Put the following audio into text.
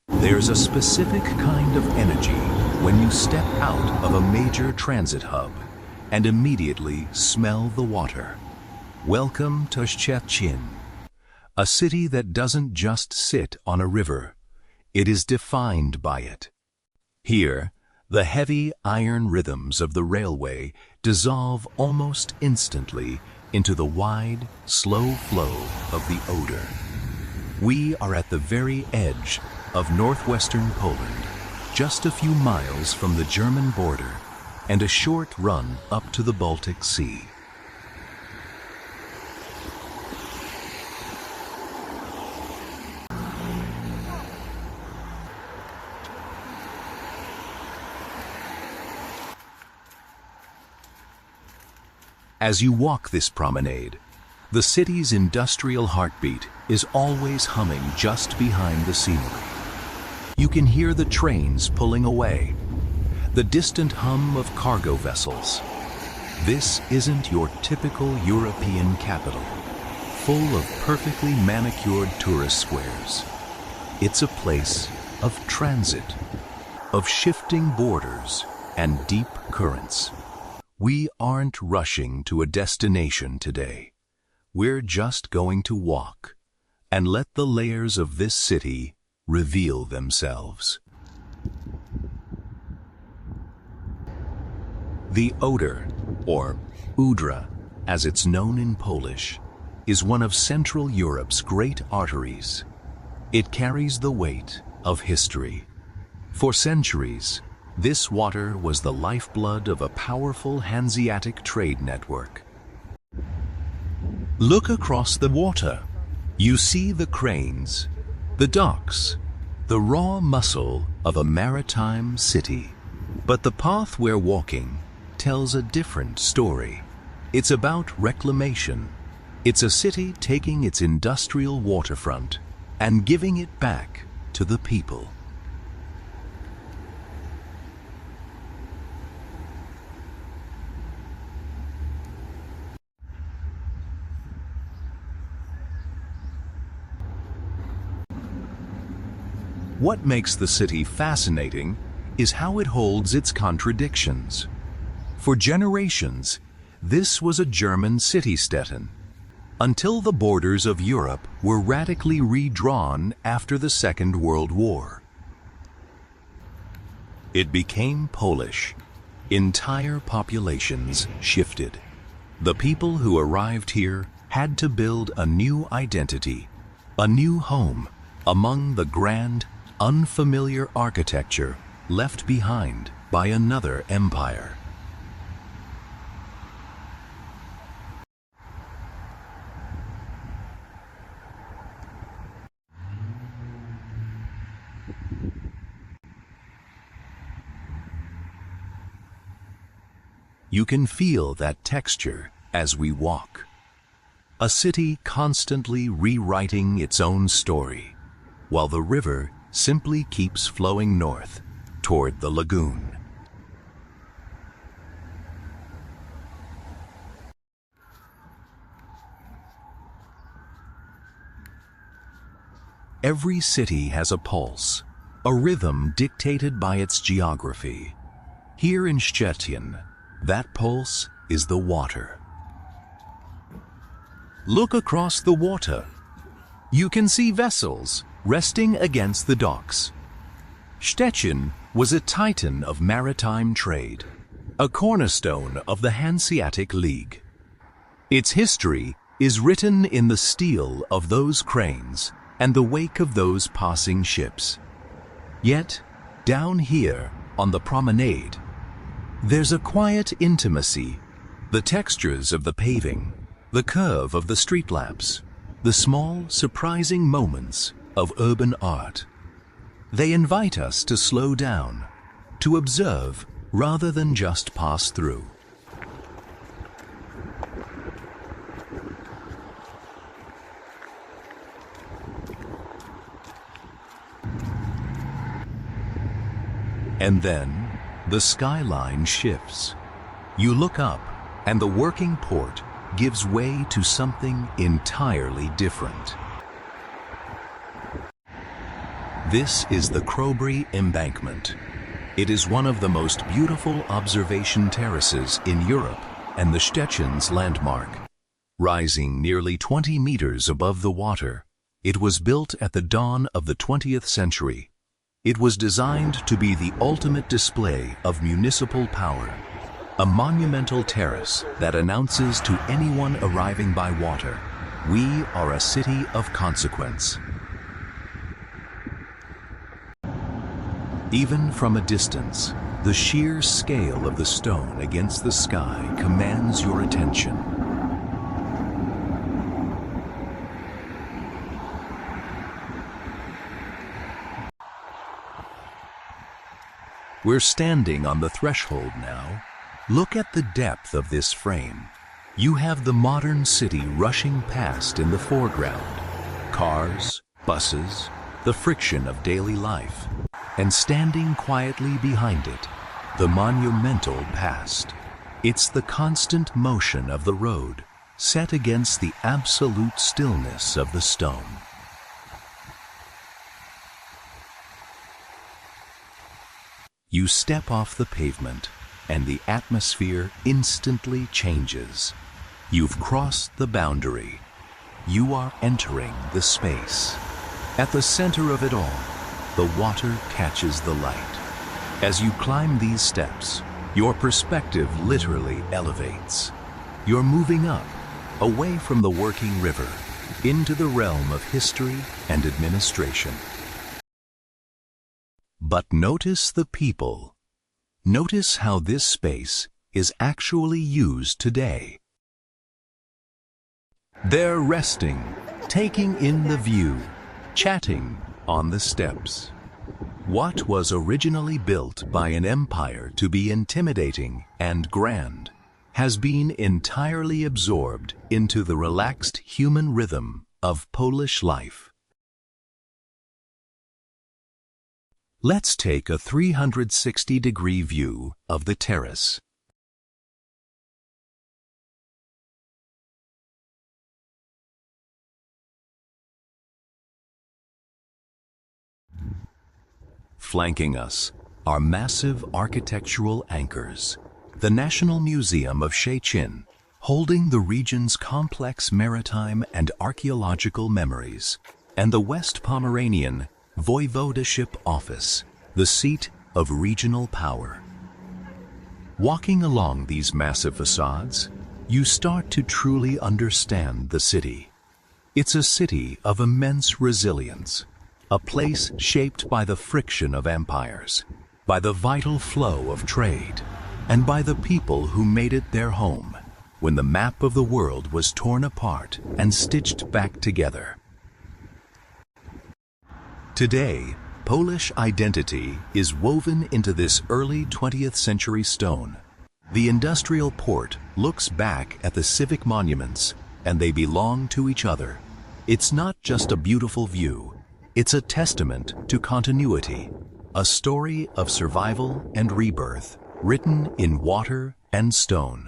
There's a specific kind of energy when you step out of a major transit hub and immediately smell the water. Welcome to Szczecin, a city that doesn't just sit on a river, it is defined by it. Here, the heavy iron rhythms of the railway dissolve almost instantly into the wide, slow flow of the Oder. We are at the very edge of northwestern Poland, just a few miles from the German border and a short run up to the Baltic Sea. As you walk this promenade, the city's industrial heartbeat is always humming just behind the scenery. You can hear the trains pulling away, the distant hum of cargo vessels. This isn't your typical European capital, full of perfectly manicured tourist squares. It's a place of transit, of shifting borders and deep currents. We aren't rushing to a destination today. We're just going to walk and let the layers of this city reveal themselves. The Oder, or Odra, as it's known in Polish, is one of Central Europe's great arteries. It carries the weight of history. For centuries, this water was the lifeblood of a powerful Hanseatic trade network. Look across the water. You see the cranes, the docks, the raw muscle of a maritime city. But the path we're walking tells a different story. It's about reclamation. It's a city taking its industrial waterfront and giving it back to the people. What makes the city fascinating is how it holds its contradictions. For generations, this was a German city Stettin, until the borders of Europe were radically redrawn after the Second World War. It became Polish. Entire populations shifted. The people who arrived here had to build a new identity, a new home, among the grand, unfamiliar architecture left behind by another empire. You can feel that texture as we walk. A city constantly rewriting its own story, while the river simply keeps flowing north toward the lagoon. Every city has a pulse, a rhythm dictated by its geography. Here in Szczecin, that pulse is the water. Look across the water. You can see vessels resting against the docks. Szczecin was a titan of maritime trade, a cornerstone of the Hanseatic League. Its history is written in the steel of those cranes and the wake of those passing ships. Yet, down here on the promenade, there's a quiet intimacy, the textures of the paving, the curve of the street lamps, the small, surprising moments of urban art. They invite us to slow down, to observe rather than just pass through. And then the skyline shifts. You look up and the working port gives way to something entirely different. This is the Chrobry Embankment. It is one of the most beautiful observation terraces in Europe and the Szczecin's landmark. Rising nearly 20 meters above the water, it was built at the dawn of the 20th century. It was designed to be the ultimate display of municipal power, a monumental terrace that announces to anyone arriving by water, we are a city of consequence. Even from a distance, the sheer scale of the stone against the sky commands your attention. We're standing on the threshold now. Look at the depth of this frame. You have the modern city rushing past in the foreground. Cars, buses, the friction of daily life. And standing quietly behind it, the monumental past. It's the constant motion of the road, set against the absolute stillness of the stone. You step off the pavement, and the atmosphere instantly changes. You've crossed the boundary. You are entering the space. At the center of it all, the water catches the light. As you climb these steps, your perspective literally elevates. You're moving up, away from the working river, into the realm of history and administration. But notice the people. Notice how this space is actually used today. They're resting, taking in the view, chatting on the steps. What was originally built by an empire to be intimidating and grand has been entirely absorbed into the relaxed human rhythm of Polish life. Let's take a 360-degree view of the terrace. Flanking us are massive architectural anchors, the National Museum of Szczecin, holding the region's complex maritime and archaeological memories, and the West Pomeranian Voivodeship Office, the seat of regional power. Walking along these massive facades, you start to truly understand the city. It's a city of immense resilience, a place shaped by the friction of empires, by the vital flow of trade, and by the people who made it their home when the map of the world was torn apart and stitched back together. Today, Polish identity is woven into this early 20th century stone. The industrial port looks back at the civic monuments, and they belong to each other. It's not just a beautiful view, it's a testament to continuity, a story of survival and rebirth, written in water and stone.